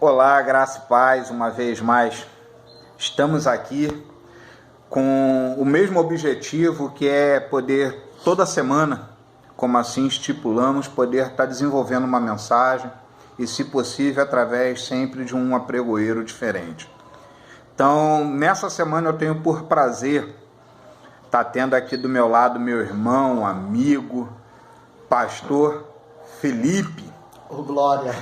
Olá, graça e paz, uma vez mais. Estamos aqui com o mesmo objetivo, que é poder, toda semana, como assim estipulamos, poder estar desenvolvendo uma mensagem e, se possível, através sempre de um apregoeiro diferente. Então, nessa semana eu tenho por prazer estar tendo aqui do meu lado meu irmão, amigo, pastor Felipe. Ô, glória!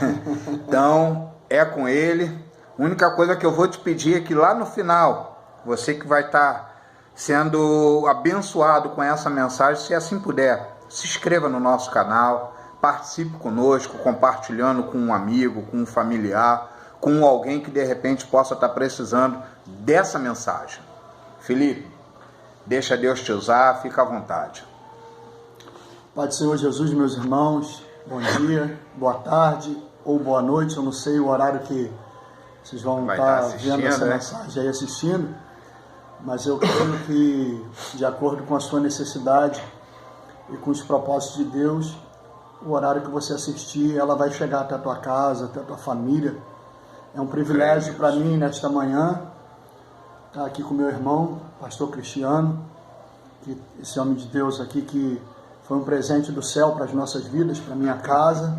Então, é com ele. A única coisa que eu vou te pedir é que lá no final, você que vai estar sendo abençoado com essa mensagem, se assim puder, se inscreva no nosso canal, participe conosco, compartilhando com um amigo, com um familiar, com alguém que de repente possa estar precisando dessa mensagem. Felipe, deixa Deus te usar, fica à vontade. Pai do Senhor Jesus, meus irmãos, bom dia, boa tarde ou boa noite, eu não sei o horário que vocês vão estar vendo essa mensagem aí, assistindo, mas eu creio que, de acordo com a sua necessidade e com os propósitos de Deus, o horário que você assistir, ela vai chegar até a tua casa, até a tua família. É um privilégio para mim, nesta manhã, estar aqui com meu irmão, pastor Cristiano, esse homem de Deus aqui que foi um presente do céu para as nossas vidas, para a minha casa,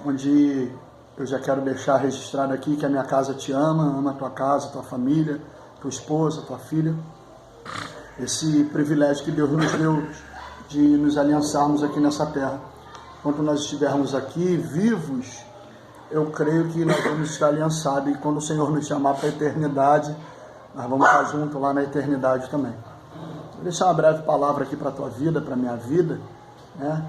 onde eu já quero deixar registrado aqui que a minha casa te ama a tua casa, a tua família, tua esposa, tua filha. Esse privilégio que Deus nos deu de nos aliançarmos aqui nessa terra. Enquanto nós estivermos aqui vivos, eu creio que nós vamos estar aliançados, e quando o Senhor nos chamar para a eternidade, nós vamos estar juntos lá na eternidade também. Vou deixar uma breve palavra aqui para a tua vida, para a minha vida, né?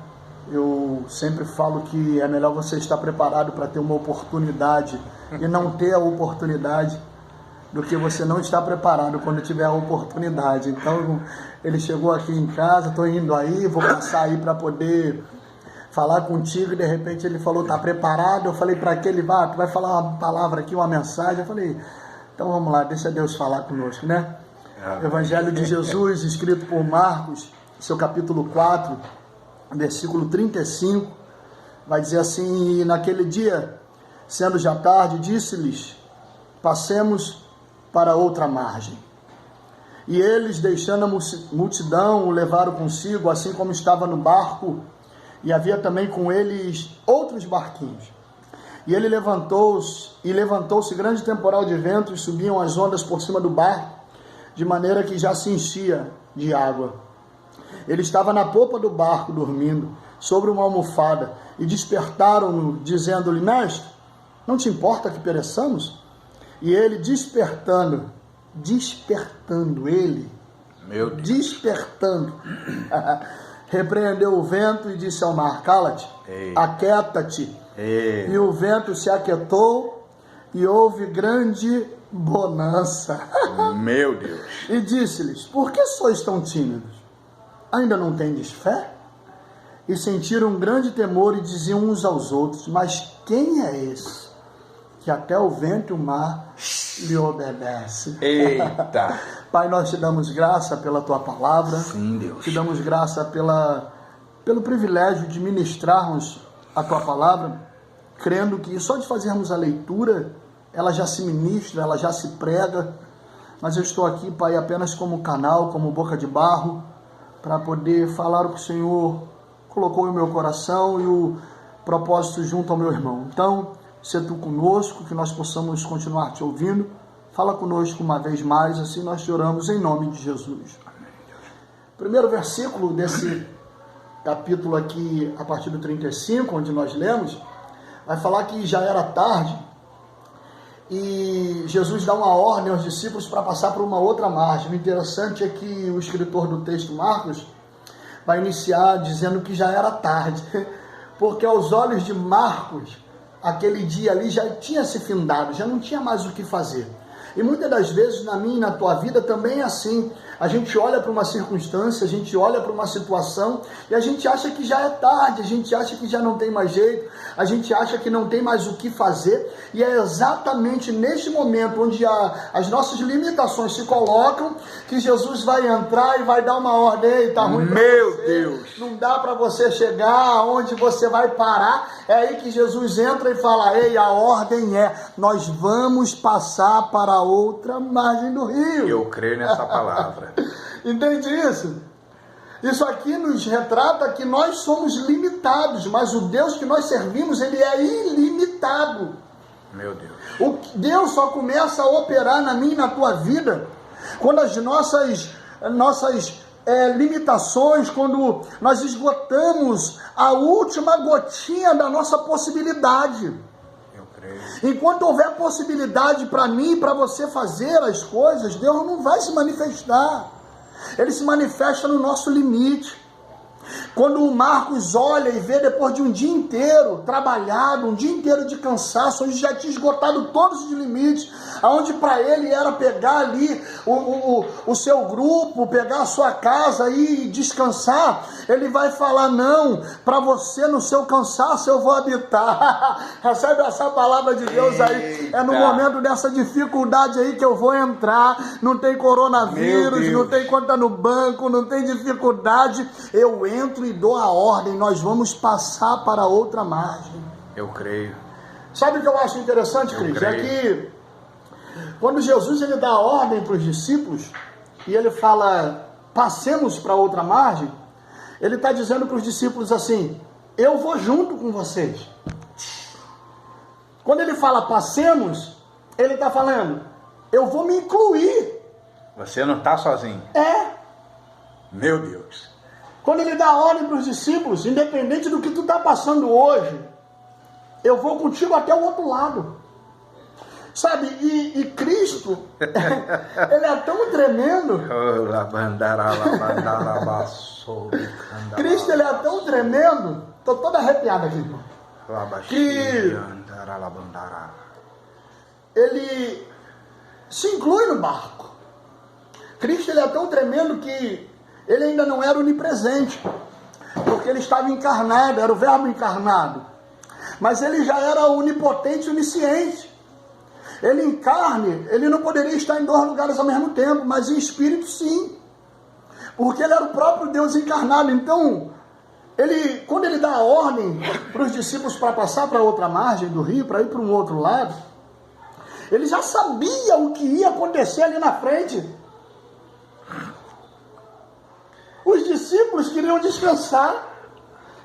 Eu sempre falo que é melhor você estar preparado para ter uma oportunidade e não ter a oportunidade do que você não estar preparado quando tiver a oportunidade. Então, ele chegou aqui em casa, estou indo aí, vou passar aí para poder falar contigo, e de repente ele falou, tá preparado? Eu falei para aquele, tu vai falar uma palavra aqui, uma mensagem? Eu falei, então vamos lá, deixa Deus falar conosco, né? Evangelho de Jesus, escrito por Marcos, seu capítulo 4, versículo 35, vai dizer assim: e naquele dia, sendo já tarde, disse-lhes, passemos para outra margem. E eles, deixando a multidão, o levaram consigo, assim como estava no barco, e havia também com eles outros barquinhos. E ele levantou-se grande temporal de vento, e subiam as ondas por cima do barco, de maneira que já se enchia de água. Ele estava na popa do barco, dormindo, sobre uma almofada, e despertaram-no, dizendo-lhe, mestre, não te importa que pereçamos? E ele, despertando ele, repreendeu o vento e disse ao mar, cala-te, aquieta-te. E o vento se aquietou, e houve grande bonança. Meu Deus! E disse-lhes, por que sois tão tímidos? Ainda não tendes fé? E sentiram um grande temor e diziam uns aos outros, mas quem é esse que até o vento e o mar lhe obedece? Eita! Pai, nós te damos graça pela tua palavra. Sim, Deus. Te damos graça pelo privilégio de ministrarmos a tua palavra, crendo que só de fazermos a leitura, ela já se ministra, ela já se prega. Mas eu estou aqui, Pai, apenas como canal, como boca de barro, para poder falar o que o Senhor colocou em meu coração e o propósito junto ao meu irmão. Então, se tu conosco, que nós possamos continuar te ouvindo, fala conosco uma vez mais, assim nós te oramos em nome de Jesus. Primeiro versículo desse capítulo aqui, a partir do 35, onde nós lemos, vai falar que já era tarde, e Jesus dá uma ordem aos discípulos para passar por uma outra margem. O interessante é que o escritor do texto, Marcos, vai iniciar dizendo que já era tarde, porque aos olhos de Marcos, aquele dia ali já tinha se findado, já não tinha mais o que fazer. E muitas das vezes na minha e na tua vida também é assim. A gente olha para uma circunstância, a gente olha para uma situação e a gente acha que já é tarde, a gente acha que já não tem mais jeito, a gente acha que não tem mais o que fazer, e é exatamente neste momento onde as nossas limitações se colocam que Jesus vai entrar e vai dar uma ordem. Ei, tá ruim pra Meu você, Deus! não dá para você chegar aonde você vai parar. É aí que Jesus entra e fala: ei, a ordem é, nós vamos passar para outra margem do rio. Eu creio nessa palavra. Entende isso? Isso aqui nos retrata que nós somos limitados, mas o Deus que nós servimos, ele é ilimitado. Meu Deus. O Deus só começa a operar na minha e na tua vida quando as nossas limitações, quando nós esgotamos a última gotinha da nossa possibilidade. Eu creio. Enquanto houver possibilidade para mim e para você fazer as coisas, Deus não vai se manifestar. Ele se manifesta no nosso limite. Quando o Marcos olha e vê depois de um dia inteiro trabalhado, um dia inteiro de cansaço, onde já tinha esgotado todos os limites, aonde para ele era pegar ali o seu grupo, pegar a sua casa e descansar, ele vai falar: não, para você no seu cansaço eu vou habitar. Recebe essa palavra de Deus aí. É no momento dessa dificuldade aí que eu vou entrar. Não tem coronavírus, não tem conta no banco, não tem dificuldade, eu entro e dou a ordem, nós vamos passar para outra margem. Eu creio. Sabe o que eu acho interessante, Cris? É que quando Jesus ele dá a ordem para os discípulos e ele fala: passemos para outra margem, ele está dizendo para os discípulos assim: eu vou junto com vocês. Quando ele fala passemos, ele está falando: eu vou me incluir. Você não está sozinho. É. Meu Deus. Quando ele dá ordem para os discípulos, independente do que tu está passando hoje, eu vou contigo até o outro lado. Sabe, e Cristo, ele é tão tremendo. Cristo, ele é tão tremendo. Estou toda arrepiada aqui, irmão. Que ele se inclui no barco. Cristo, ele é tão tremendo que ele ainda não era onipresente, porque ele estava encarnado, era o verbo encarnado. Mas ele já era onipotente e onisciente. Ele em carne, ele não poderia estar em dois lugares ao mesmo tempo, mas em espírito sim. Porque ele era o próprio Deus encarnado. Então, quando ele dá a ordem para os discípulos para passar para outra margem do rio, para ir para um outro lado, ele já sabia o que ia acontecer ali na frente. Os discípulos queriam descansar,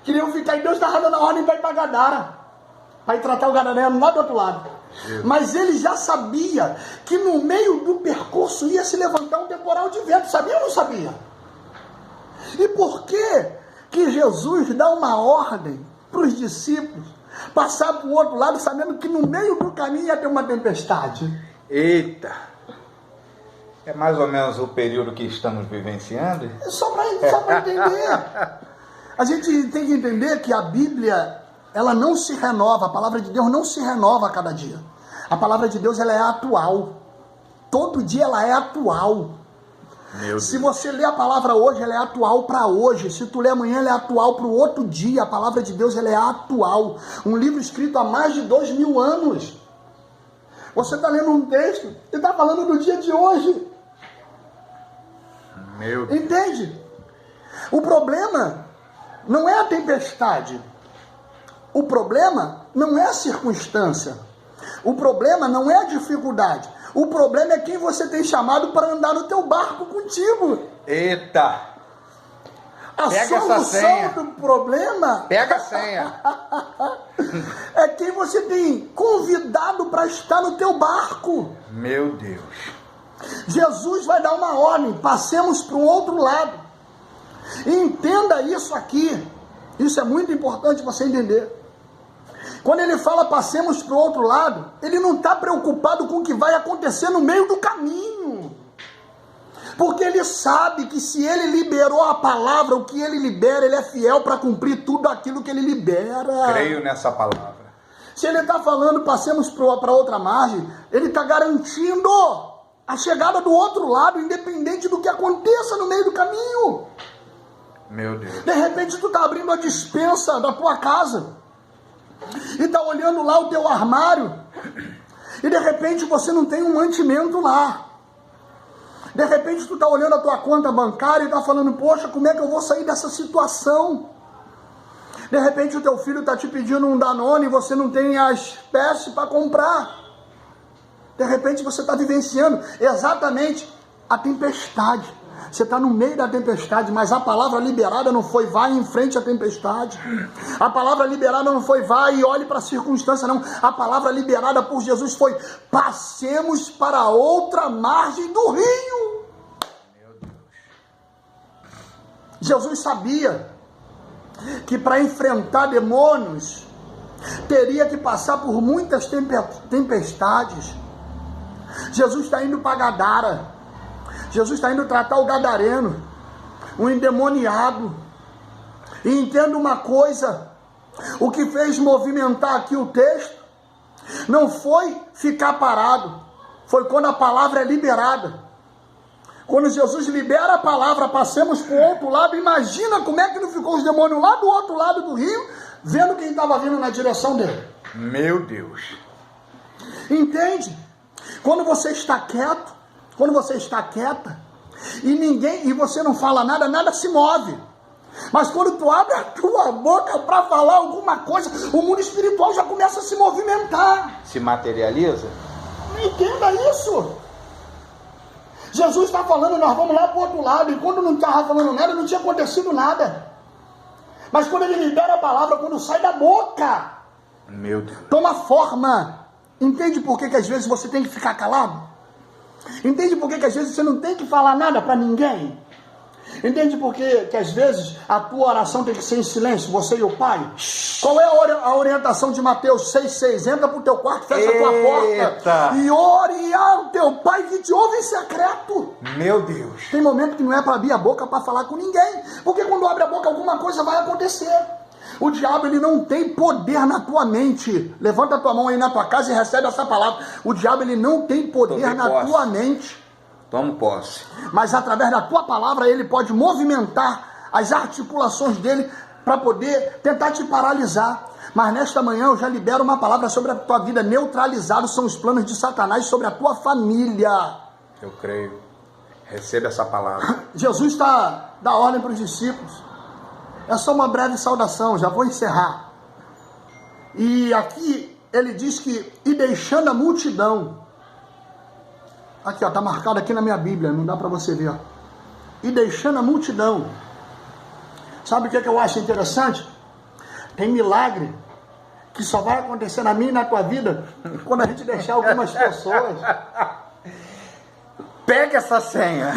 queriam ficar, e Deus estava dando a ordem para ir para Gadara, para ir tratar o gadareno lá do outro lado. Mas ele já sabia que no meio do percurso ia se levantar um temporal de vento. Sabia ou não sabia? E por que Jesus dá uma ordem para os discípulos passar para o outro lado, sabendo que no meio do caminho ia ter uma tempestade? Eita! É mais ou menos o período que estamos vivenciando? Só para entender. A gente tem que entender que a Bíblia, ela não se renova, a palavra de Deus não se renova a cada dia. A palavra de Deus, ela é atual. Todo dia ela é atual. Se você lê a palavra hoje, ela é atual para hoje. Se tu lê amanhã, ela é atual para o outro dia. A palavra de Deus, ela é atual. Um livro escrito há mais de 2000 anos. Você está lendo um texto e está falando do dia de hoje. Meu Deus. Entende? O problema não é a tempestade. O problema não é a circunstância. O problema não é a dificuldade. O problema é quem você tem chamado para andar no teu barco contigo. Eita! Pega essa senha. A solução do problema... Pega a senha. É quem você tem convidado para estar no teu barco. Meu Deus. Jesus vai dar uma ordem, passemos para o outro lado. E entenda isso aqui. Isso é muito importante você entender. Quando ele fala passemos para o outro lado, ele não está preocupado com o que vai acontecer no meio do caminho. Porque ele sabe que se ele liberou a palavra, o que ele libera, ele é fiel para cumprir tudo aquilo que ele libera. Creio nessa palavra. Se ele está falando passemos para outra margem, ele está garantindo a chegada do outro lado, independente do que aconteça no meio do caminho. Meu Deus. De repente tu tá abrindo a despensa da tua casa e tá olhando lá o teu armário e de repente você não tem um mantimento lá. De repente tu tá olhando a tua conta bancária e tá falando, poxa, como é que eu vou sair dessa situação? De repente o teu filho tá te pedindo um Danone e você não tem a espécie para comprar. De repente você está vivenciando exatamente a tempestade. Você está no meio da tempestade, mas a palavra liberada não foi vai em frente à tempestade. A palavra liberada não foi vai e olhe para a circunstância, não. A palavra liberada por Jesus foi passemos para outra margem do rio. Meu Deus. Jesus sabia que para enfrentar demônios teria que passar por muitas tempestades. Jesus está indo para Gadara. Jesus está indo tratar o gadareno, o endemoniado. E entenda uma coisa, o que fez movimentar aqui o texto não foi ficar parado, foi quando a palavra é liberada. Quando Jesus libera a palavra, passemos para o outro lado, imagina como é que não ficou os demônios lá do outro lado do rio, vendo quem estava vindo na direção dele. Meu Deus. Entende? Quando você está quieto, quando você está quieta, e você não fala nada, nada se move. Mas quando tu abre a tua boca para falar alguma coisa, o mundo espiritual já começa a se movimentar. Se materializa? Entenda isso. Jesus está falando, nós vamos lá para o outro lado, e quando não estava falando nada, não tinha acontecido nada. Mas quando ele libera a palavra, quando sai da boca, meu Deus, toma forma. Entende por que às vezes você tem que ficar calado? Entende por que às vezes você não tem que falar nada para ninguém? Entende por que às vezes a tua oração tem que ser em silêncio, você e o Pai? Qual é a orientação de Mateus 6,6? Entra para o teu quarto, fecha a tua porta e ore ao teu Pai que te ouve em secreto. Meu Deus. Tem momento que não é para abrir a boca para falar com ninguém, porque quando abre a boca alguma coisa vai acontecer. O diabo, ele não tem poder na tua mente. Levanta a tua mão aí na tua casa e recebe essa palavra. O diabo, ele não tem poder na tua mente. Tomo posse. Mas através da tua palavra, ele pode movimentar as articulações dele para poder tentar te paralisar. Mas nesta manhã eu já libero uma palavra sobre a tua vida. Neutralizados são os planos de Satanás sobre a tua família. Eu creio. Receba essa palavra. Jesus está dá ordem para os discípulos. É só uma breve saudação, já vou encerrar. E aqui ele diz que, e deixando a multidão, aqui ó, está marcado aqui na minha Bíblia, não dá para você ver, ó. E deixando a multidão. Sabe o que eu acho interessante? Tem milagre que só vai acontecer na minha e na tua vida quando a gente deixar algumas pessoas. Pega essa senha.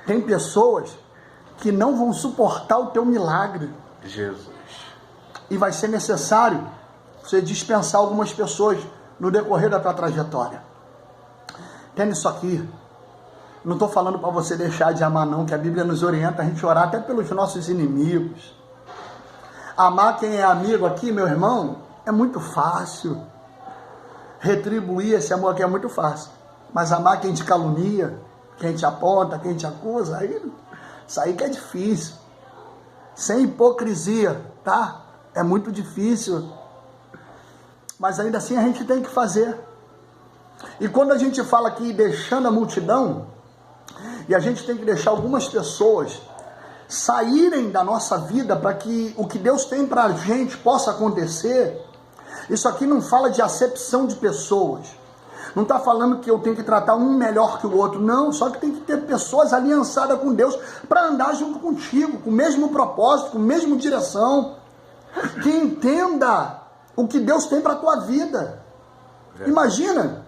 Tem pessoas que não vão suportar o teu milagre. Jesus. E vai ser necessário você dispensar algumas pessoas no decorrer da tua trajetória. Entende isso aqui? Não estou falando para você deixar de amar não, que a Bíblia nos orienta a gente orar até pelos nossos inimigos. Amar quem é amigo aqui, meu irmão, é muito fácil. Retribuir esse amor aqui é muito fácil. Mas amar quem te calunia, quem te aponta, quem te acusa, isso aí que é difícil. Sem hipocrisia, tá? É muito difícil. Mas ainda assim a gente tem que fazer. E quando a gente fala aqui deixando a multidão, e a gente tem que deixar algumas pessoas saírem da nossa vida para que o que Deus tem para a gente possa acontecer, isso aqui não fala de acepção de pessoas. Não está falando que eu tenho que tratar um melhor que o outro, não, só que tem que ter pessoas aliançadas com Deus para andar junto contigo, com o mesmo propósito, com a mesma direção, que entenda o que Deus tem para a tua vida. Imagina,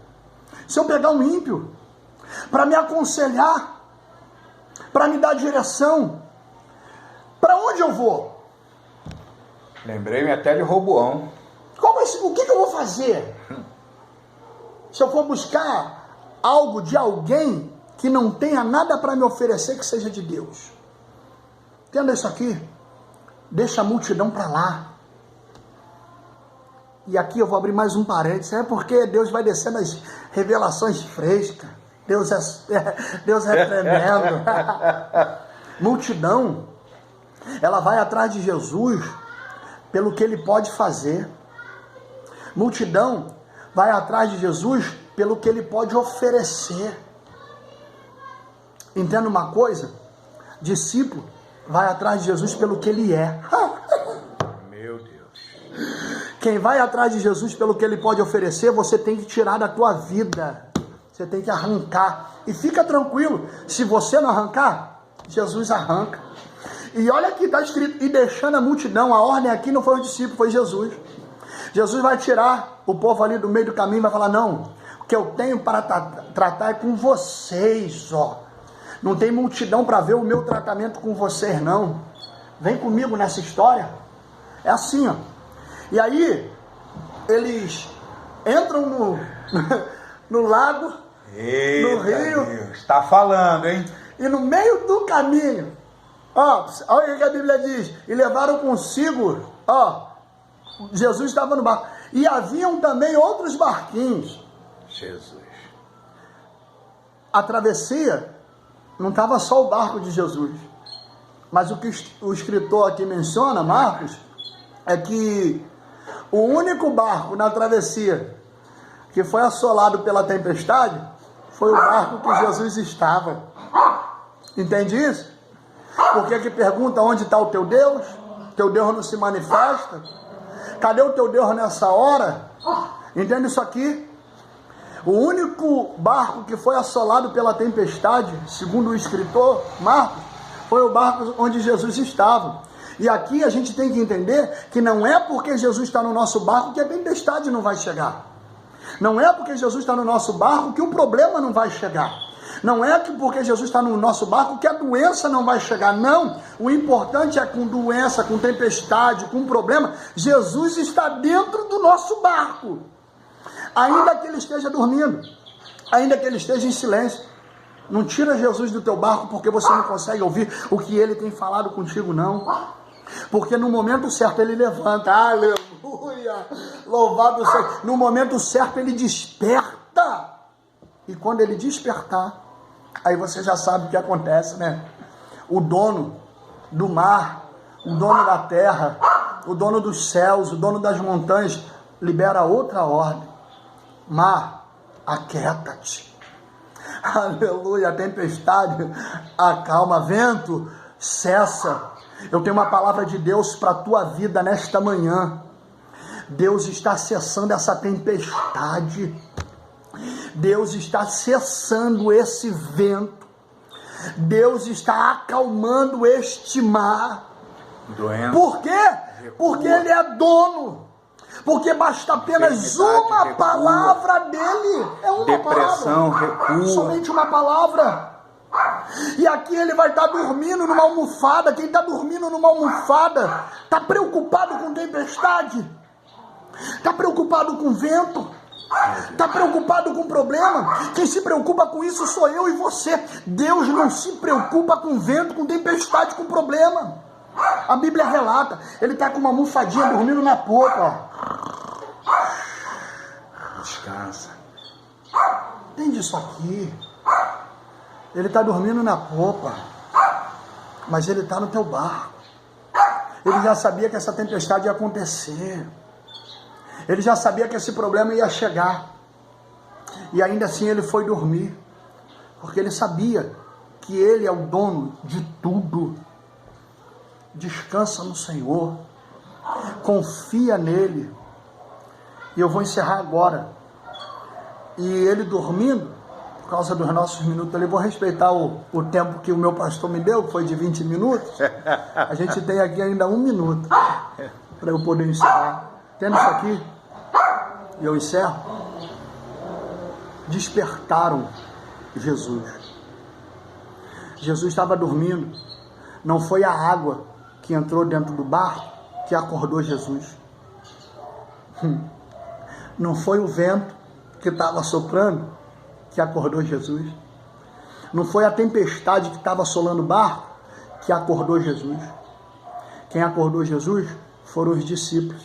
se eu pegar um ímpio para me aconselhar, para me dar direção, para onde eu vou? Lembrei-me até de Roboão. O que eu vou fazer? Se eu for buscar algo de alguém que não tenha nada para me oferecer que seja de Deus. Entenda isso aqui? Deixa a multidão para lá. E aqui eu vou abrir mais um parênteses, é porque Deus vai descendo as revelações frescas. Deus é tremendo. Multidão, ela vai atrás de Jesus pelo que ele pode fazer. Multidão vai atrás de Jesus pelo que ele pode oferecer. Entenda uma coisa? Discípulo vai atrás de Jesus pelo que ele é. Meu Deus. Quem vai atrás de Jesus pelo que ele pode oferecer, você tem que tirar da tua vida. Você tem que arrancar. E fica tranquilo, se você não arrancar, Jesus arranca. E olha aqui, está escrito, e deixando a multidão, a ordem aqui não foi o discípulo, foi Jesus. Jesus vai tirar o povo ali do meio do caminho, vai falar, não, o que eu tenho para tratar é com vocês, ó. Não tem multidão para ver o meu tratamento com vocês, não. Vem comigo nessa história. É assim, ó. E aí, eles entram no lago, eita, no rio. Deus, tá falando, hein? E no meio do caminho, ó, olha o que a Bíblia diz. E levaram consigo, ó, Jesus estava no barco. E haviam também outros barquinhos. Jesus. A travessia não estava só o barco de Jesus. Mas o que o escritor aqui menciona, Marcos, é que o único barco na travessia que foi assolado pela tempestade foi o barco que Jesus estava. Entende isso? Porque que pergunta onde está o teu Deus? Teu Deus não se manifesta? Cadê o teu Deus nessa hora? Entende isso aqui? O único barco que foi assolado pela tempestade, segundo o escritor Marcos, foi o barco onde Jesus estava. E aqui a gente tem que entender que não é porque Jesus está no nosso barco que a tempestade não vai chegar. Não é porque Jesus está no nosso barco que o problema não vai chegar. Não é que porque Jesus está no nosso barco que a doença não vai chegar. Não, o importante é com doença, com tempestade, com problema, Jesus está dentro do nosso barco. Ainda que ele esteja dormindo, ainda que ele esteja em silêncio. Não tira Jesus do teu barco porque você não consegue ouvir o que ele tem falado contigo, não. Porque no momento certo ele levanta, aleluia, louvado seja. No momento certo ele desperta. E quando ele despertar, aí você já sabe o que acontece, né? O dono do mar, o dono da terra, o dono dos céus, o dono das montanhas, libera outra ordem. Mar, aquieta-te. Aleluia, a tempestade acalma, vento, cessa. Eu tenho uma palavra de Deus para a tua vida nesta manhã. Deus está cessando essa tempestade. Deus está cessando esse vento. Deus está acalmando este mar. Doença. Por quê? Porque Ele é dono. Porque basta apenas uma palavra dele. É uma depressão, palavra. recua. Somente uma palavra. E aqui ele vai estar dormindo numa almofada. Quem está dormindo numa almofada está preocupado com tempestade, está preocupado com vento, está preocupado com problema. Quem se preocupa com isso sou eu e você. Deus não se preocupa com vento, com tempestade, com problema. A Bíblia relata, ele está com uma almofadinha dormindo na popa. Descansa. Entende isso aqui? Ele está dormindo na popa, mas ele está no teu barco. Ele já sabia que essa tempestade ia acontecer. Ele já sabia que esse problema ia chegar. E ainda assim ele foi dormir, porque ele sabia que ele é o dono de tudo. Descansa no Senhor, confia nele. E eu vou encerrar agora. E ele dormindo, por causa dos nossos minutos ali, vou respeitar o tempo que o meu pastor me deu, que foi de 20 minutos. A gente tem aqui ainda 1 minuto para eu poder encerrar. Tendo isso aqui, e eu encerro. Despertaram Jesus. Jesus estava dormindo. Não foi a água que entrou dentro do barco que acordou Jesus. Não foi o vento que estava soprando que acordou Jesus. Não foi a tempestade que estava assolando o barco que acordou Jesus. Quem acordou Jesus foram os discípulos.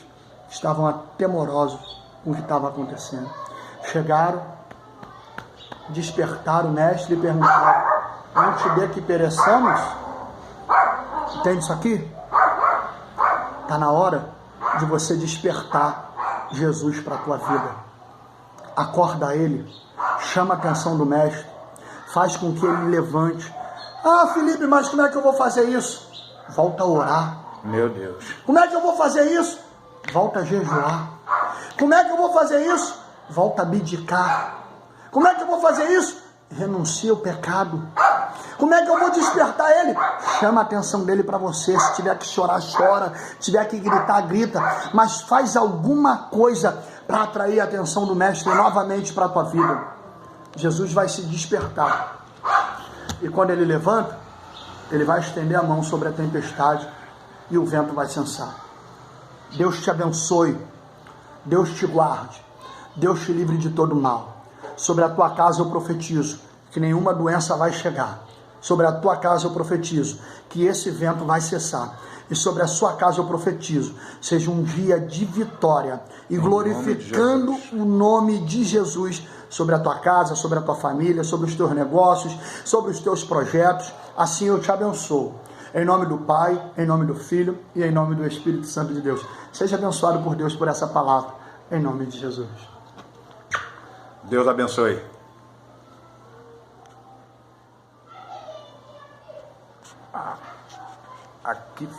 estavam atemorosos com o que estava acontecendo. Chegaram, despertaram o mestre e perguntaram: não te dê que pereçamos? Entende isso aqui? Está na hora de você despertar Jesus para a tua vida. Acorda ele, chama a atenção do mestre, faz com que ele levante. Ah, Felipe, mas como é que eu vou fazer isso? Volta a orar. Meu Deus. Como é que eu vou fazer isso? Volta a jejuar. Como é que eu vou fazer isso? Volta a abdicar. Como é que eu vou fazer isso? Renuncia ao pecado. Como é que eu vou despertar ele? Chama a atenção dele para você. Se tiver que chorar, chora. Se tiver que gritar, grita. Mas faz alguma coisa para atrair a atenção do mestre novamente para a tua vida. Jesus vai se despertar. E quando ele levanta, ele vai estender a mão sobre a tempestade e o vento vai cessar. Deus te abençoe. Deus te guarde. Deus te livre de todo mal. Sobre a tua casa eu profetizo que nenhuma doença vai chegar. Sobre a tua casa eu profetizo que esse vento vai cessar. E sobre a sua casa eu profetizo, seja um dia de vitória e glorificando o nome de Jesus sobre a tua casa, sobre a tua família, sobre os teus negócios, sobre os teus projetos. Assim eu te abençoo. Em nome do Pai, em nome do Filho e em nome do Espírito Santo de Deus. Seja abençoado por Deus por essa palavra, em nome de Jesus. Deus abençoe. Aqui